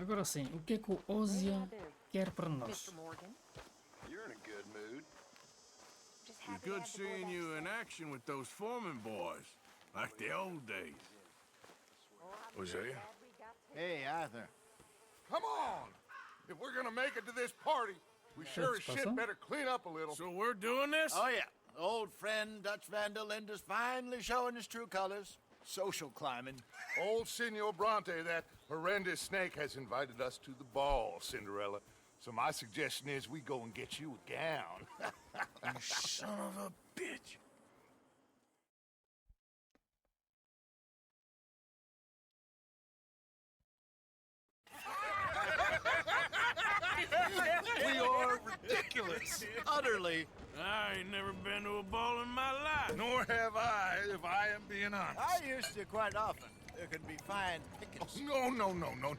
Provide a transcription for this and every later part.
Agora sim, o que é que o Ozia quer para nós? You're in a good mood. It was good seeing you in action with those foreman boys, like the old days. Hosea? Hey, Arthur. Come on! If we're gonna make it to this party, we sure as shit better clean up a little. So we're doing this? Oh, yeah. Old friend Dutch Van der Linde's finally showing his true colors. Social climbing. Old Senor Bronte, that horrendous snake, has invited us to the ball, Cinderella. So my suggestion is we go and get you a gown. You son of a bitch. We are ridiculous. Utterly. I ain't never been to a ball in my life. Nor have I, if I am being honest. I used to quite often. There can be fine pickings.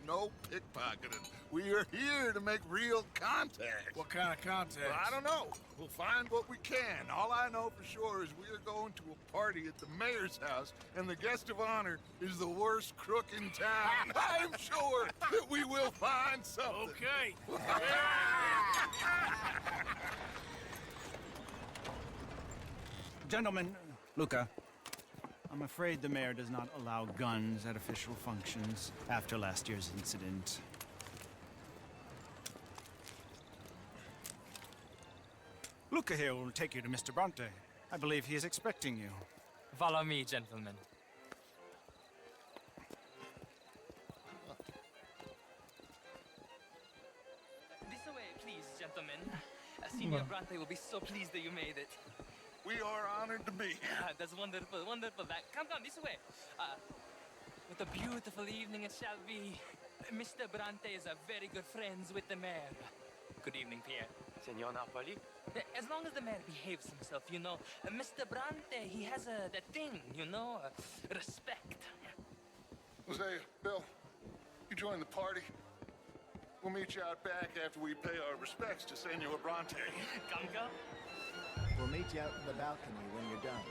No pickpocketing. We are here to make real contact. What kind of contact? Well, I don't know. We'll find what we can. All I know for sure is we are going to a party at the mayor's house, and the guest of honor is the worst crook in town. I'm sure that we will find something. Okay. Gentlemen, Luca, I'm afraid the mayor does not allow guns at official functions after last year's incident. Luca here will take you to Mr. Bronte. I believe he is expecting you. Follow me, gentlemen. This way, please, gentlemen. Senior Bronte will be so pleased that you made it. We are honored to be here. That's wonderful, wonderful. Come, this way. What a beautiful evening it shall be. Mr. Bronte is a very good friends with the mayor. Good evening, Pierre. Senor Napoli? As long as the mayor behaves himself, you know. Mr. Bronte, he has that thing, you know, respect. Hosea, Bill, you join the party. We'll meet you out back after we pay our respects to Senor Bronte. Come. We'll meet you out in the balcony when you're done.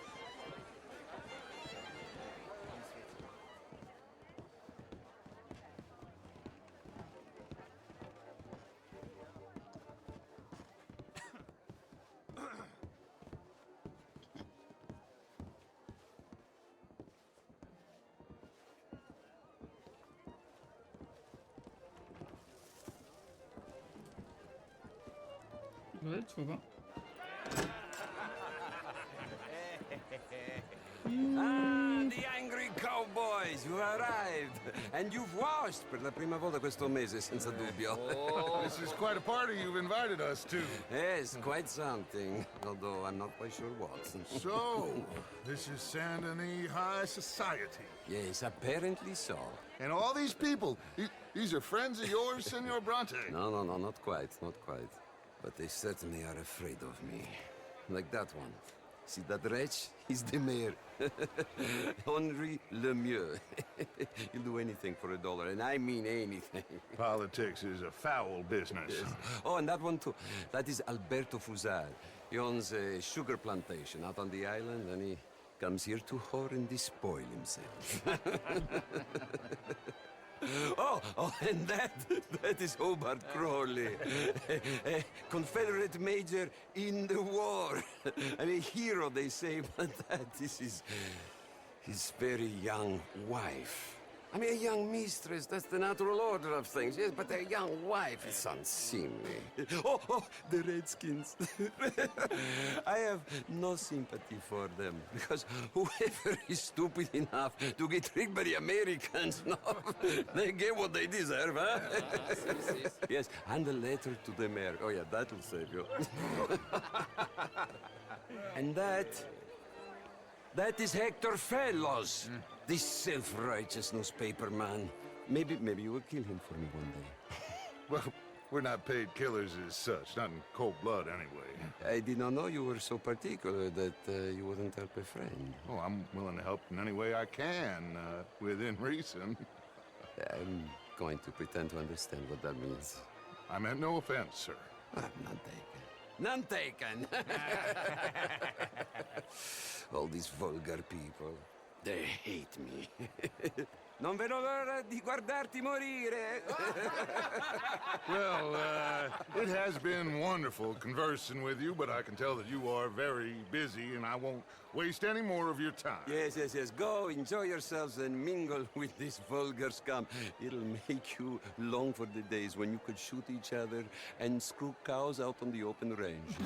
Desculpa. The angry cowboys, you arrived! And you've washed per la prima volta questo mese, senza dubbio. This is quite a party you've invited us to. Yes, quite something. Although I'm not quite sure what. So, this is Saint Denis High Society. Yes, apparently so. And all these people, these are friends of yours, Senor Bronte? No, not quite, not quite. But they certainly are afraid of me. Like that one. See that wretch? He's the mayor. Henri Lemieux. He'll do anything for $1, and I mean anything. Politics is a foul business. Yes. Oh, and that one too. That is Alberto Fusar. He owns a sugar plantation out on the island, and he comes here to whore and despoil himself. Oh, and that is Hobart Crawley, a Confederate major in the war. And a hero, they say, but that is his very young wife. I mean, a young mistress, that's the natural order of things, yes, but a young wife is unseemly. Oh, the Redskins. I have no sympathy for them, because whoever is stupid enough to get tricked by the Americans, no, they get what they deserve, huh? Yes, and a letter to the mayor. Oh, yeah, that'll save you. And that is Hector Fellows. This self-righteous newspaper man. Maybe you will kill him for me one day. Well, we're not paid killers as such, not in cold blood anyway. I did not know you were so particular that you wouldn't help a friend. Oh, I'm willing to help in any way I can, within reason. I'm going to pretend to understand what that means. I meant no offense, sir. None taken. None taken! All these vulgar people. They hate me. Non vedo l'ora di guardarti morire. Well, it has been wonderful conversing with you, but I can tell that you are very busy, and I won't waste any more of your time. Yes, yes, yes. Go, enjoy yourselves and mingle with this vulgar scum. It'll make you long for the days when you could shoot each other and screw cows out on the open range.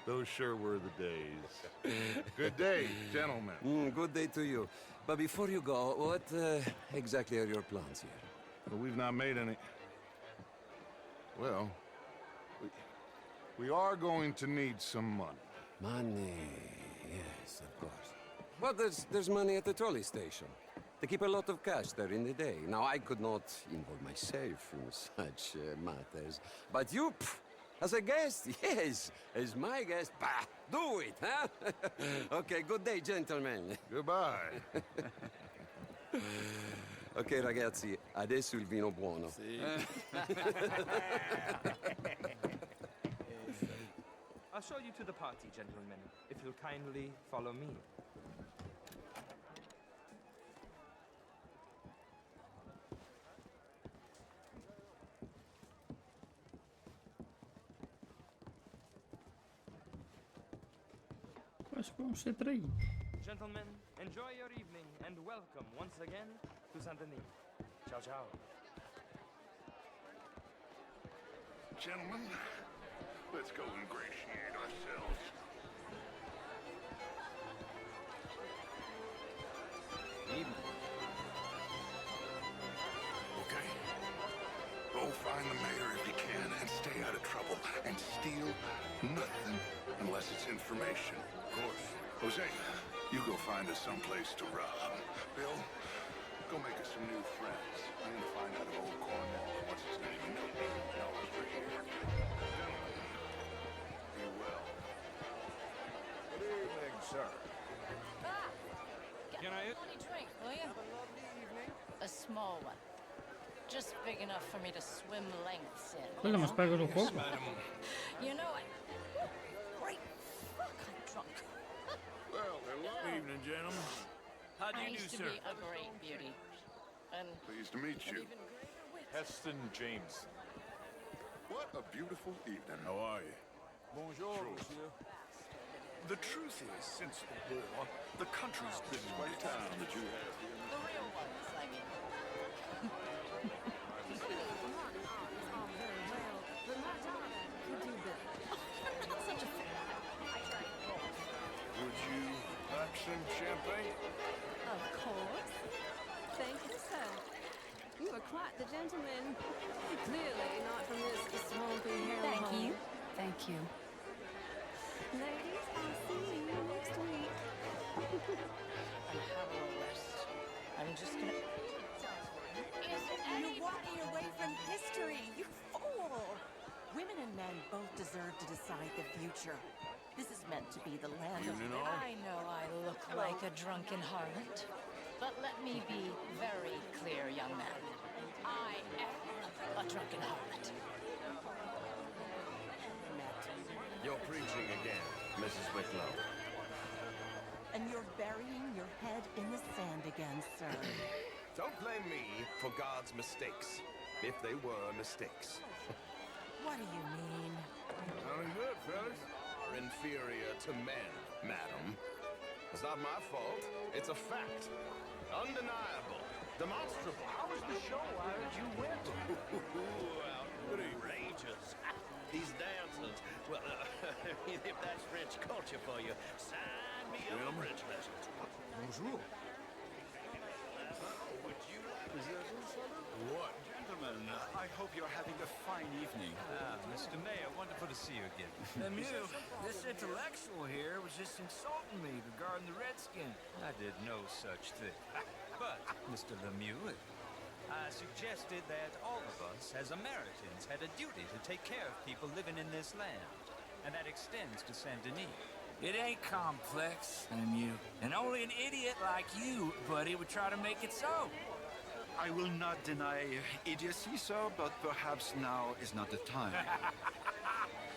Those sure were the days. Good day, gentlemen. Good day to you. But before you go, what exactly are your plans here? But we've not made any... Well, we are going to need some money. Money, yes, of course. Well, there's money at the trolley station. They keep a lot of cash there in the day. Now, I could not involve myself in such matters. But you, as a guest, yes, as my guest, bah, do it, huh? Okay, good day, gentlemen. Goodbye. Ok, ragazzi, adesso il vino buono. I'll show you to the party, gentlemen, if you'll kindly follow me. Waar is onze train? Gentlemen, enjoy your evening and welcome once again to Saint-Denis. Ciao, ciao. Gentlemen, let's go ingratiate ourselves. Okay. Go find the mayor if you can and stay out of trouble. And steal nothing unless it's information. Of course. Jose, you go find us someplace to rob. Bill, go make us some new friends. I'm gonna find out if old Cornwall, what's his name, knows we're here. Gentlemen, be well. Good evening, sir. Get a drink, will you? A small one. Just big enough for me to swim lengths in. Quella mi sparo lo cuore. You know, great fuck, I'm drunk. Well, hello. Evening, gentlemen. How do I you do, used to sir? be a great beauty. And Pleased to meet you. even greater wit. Heston James. What a beautiful evening. How are you? Bonjour, monsieur. The truth is, since the war, the country's been quite a town that you have. The real ones, I mean. I'm not such a fan. I tried it all. Would you like some champagne? Of course. Thank you, sir. You are quite the gentleman. Clearly not from this swampy hellhole. Thank you. Thank you. Ladies, I'll see you next week. I'm having a rest. I'm just gonna... You're walking away from history, you fool! Women and men both deserve to decide the future. This is meant to be the land of... I know I look like a drunken harlot, but let me be very clear, young man. I am a drunken harlot. You're preaching again, Mrs. Wicklow. And you're burying your head in the sand again, sir. Don't blame me for God's mistakes, if they were mistakes. What do you mean? Sounding good, fellas. Are inferior to men, madam. It's not my fault. It's a fact. Undeniable. Demonstrable. How was the show? I heard you went. Outrageous. These dancers. Well, if that's French culture for you, sign me up for French lessons. Bonjour. Would you What? Gentlemen, I hope you're having a fine evening. Mr. Mayor, wonderful to see you again. Lemieux, this intellectual here was just insulting me regarding the Redskin. I did no such thing. But, Mr. Lemieux, I suggested that all of us, as Americans, had a duty to take care of people living in this land. And that extends to Saint-Denis. It ain't complex, Lemieux. And only an idiot like you, buddy, would try to make it so. I will not deny idiocy, sir, but perhaps now is not the time.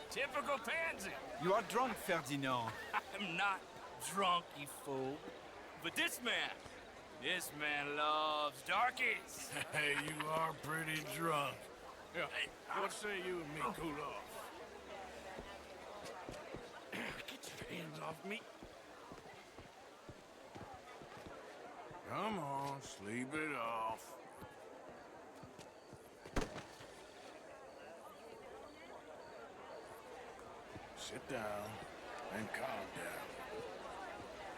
Typical pansy. You are drunk, Ferdinand. I'm not drunk, you fool. But this man loves darkies. Hey, you are pretty drunk. Yeah, what say you and me cool off? Get your hands off me. Come on, sleep it off. Sit down and calm down.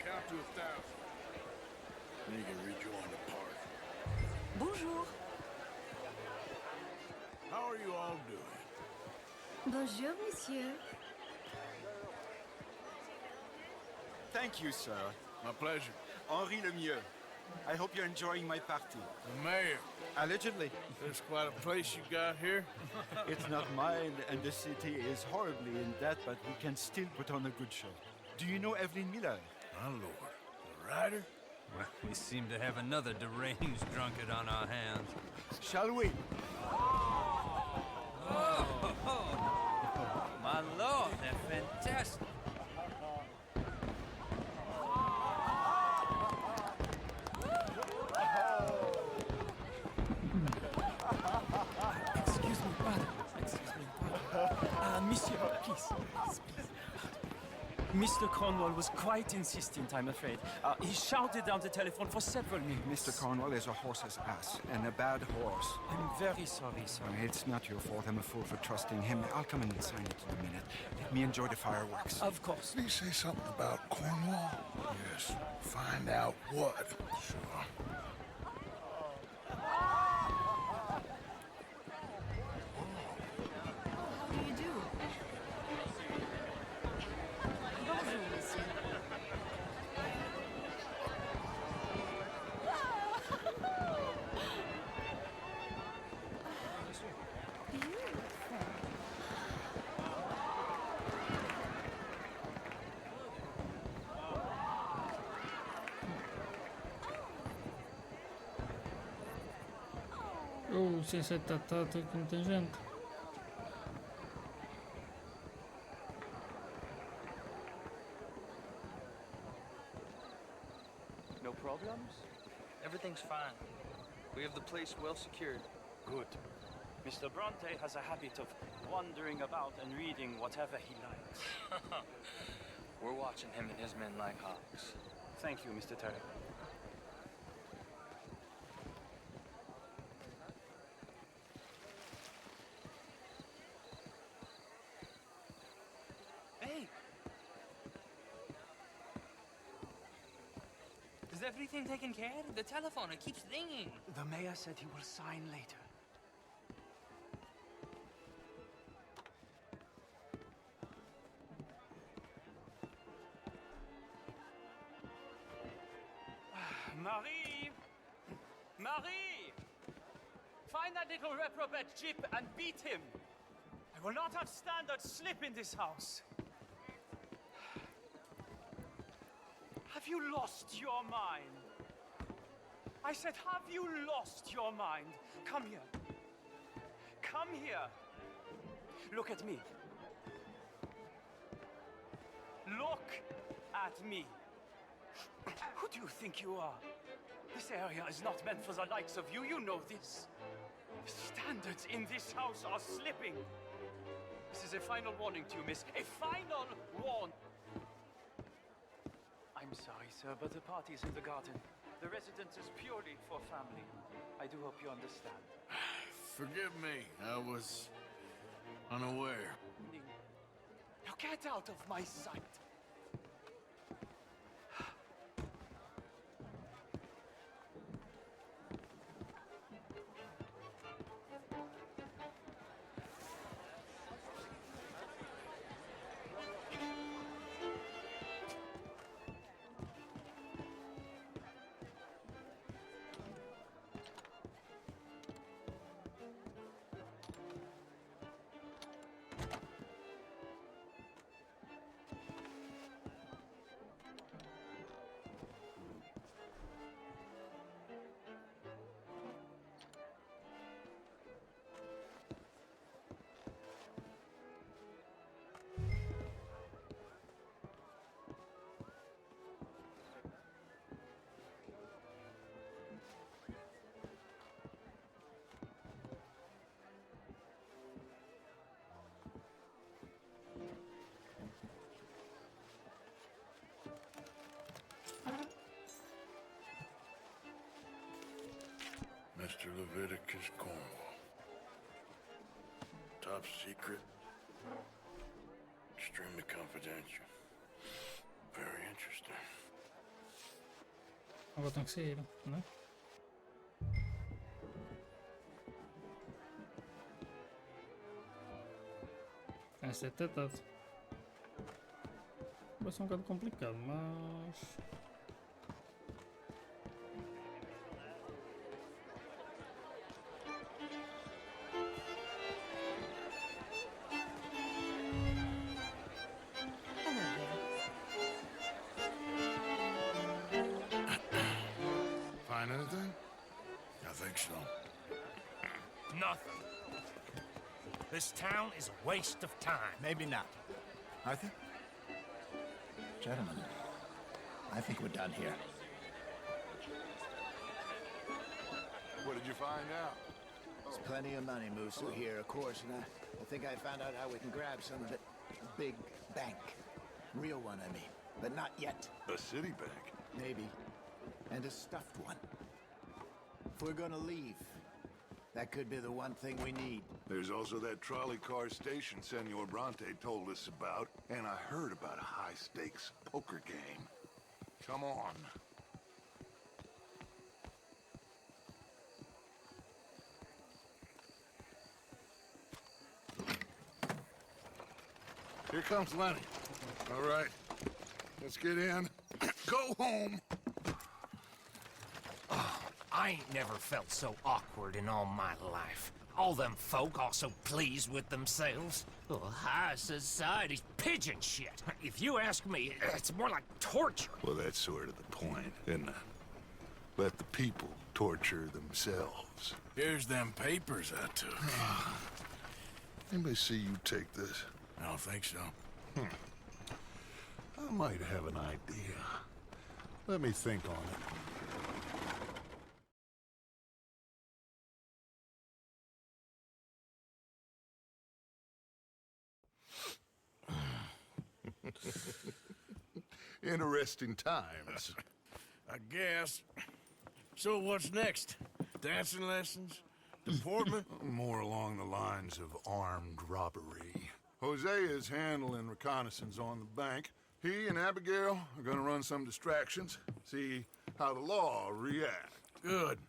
Count to 1,000. Then you can rejoin the party. Bonjour. How are you all doing? Bonjour, monsieur. Thank you, sir. My pleasure. Henri Lemieux. I hope you're enjoying my party. The mayor. Allegedly. There's quite a place you got here. It's not mine, and the city is horribly in debt, but we can still put on a good show. Do you know Evelyn Miller? My lord. The writer? Well, we seem to have another deranged drunkard on our hands. Shall we? My lord, they're fantastic. Excuse me, brother. Monsieur, please. Mr. Cornwall was quite insistent, I'm afraid. He shouted down the telephone for several minutes. Mr. Cornwall is a horse's ass, and a bad horse. I'm very sorry, sir. It's not your fault. I'm a fool for trusting him. I'll come in and sign it in a minute. Let me enjoy the fireworks. Of course. Did he say something about Cornwall? Yes. Find out what. Sure. How do you do? Bonjour, monsieur. Oh, sem ser tatata que não tem gente. No problems? Everything's fine. We have the place well secured. Good. Mr. Bronte has a habit of wandering about and reading whatever he likes. We're watching him and his men like hawks. Thank you, Mr. Terry. Hey! Is everything taken care of? The telephone, it keeps ringing. The mayor said he will sign later. Marie! Marie! Find that little reprobate Jip and beat him! I will not have standard slip in this house! Have you lost your mind? I said, have you lost your mind? Come here. Come here. Look at me. Look at me. Who do you think you are? This area is not meant for the likes of you. You know this. The standards in this house are slipping. This is a final warning to you, miss. A final warning. I'm sorry, sir, but the party's in the garden. The residence is purely for family. I do hope you understand. Forgive me. I was unaware. Now get out of my sight. Mr. Leviticus Cornwall. Top secret. Extremely confidential. Very interesting. Någonting säger det, nej? Este tetad. Vai ser um bocado complicado, mas... Find anything? I think so. Nothing. This town is a waste of time. Maybe not. Arthur? Gentlemen, I think we're done here. What did you find out? There's plenty of money moves through here, of course, and I think I found out how we can grab some of it. A big bank. Real one, I mean. But not yet. A city bank? Maybe. And a stuffed one. If we're gonna leave, that could be the one thing we need. There's also that trolley car station Senor Bronte told us about, and I heard about a high-stakes poker game. Come on. Here comes Lenny. All right, let's get in. Go home. I ain't never felt so awkward in all my life. All them folk all so pleased with themselves. Oh, high society's pigeon shit. If you ask me, it's more like torture. Well, that's sort of the point, isn't it? Let the people torture themselves. Here's them papers I took. Anybody see you take this? I don't think so. I might have an idea. Let me think on it. Interesting times. I guess. So what's next? Dancing lessons? Deportment? More along the lines of armed robbery. Hosea is handling reconnaissance on the bank. He and Abigail are gonna run some distractions, see how the law reacts. Good.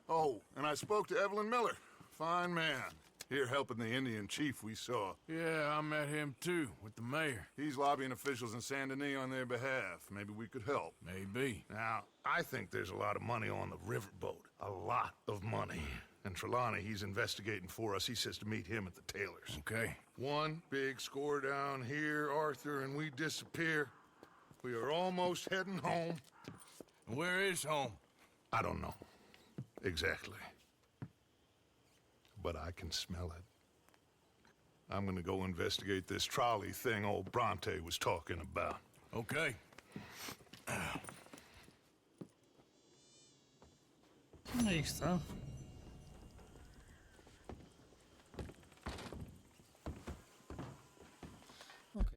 Oh, and I spoke to Evelyn Miller. Fine man. Here helping the Indian chief we saw. Yeah, I met him too, with the mayor. He's lobbying officials in Saint Denis on their behalf. Maybe we could help. Maybe. Now, I think there's a lot of money on the riverboat. A lot of money. And Trelawney, he's investigating for us. He says to meet him at the Taylor's. Okay. One big score down here, Arthur, and we disappear. We are almost heading home. Where is home? I don't know. Exactly. But I can smell it. I'm gonna go investigate this trolley thing old Bronte was talking about. Okay. Aí está.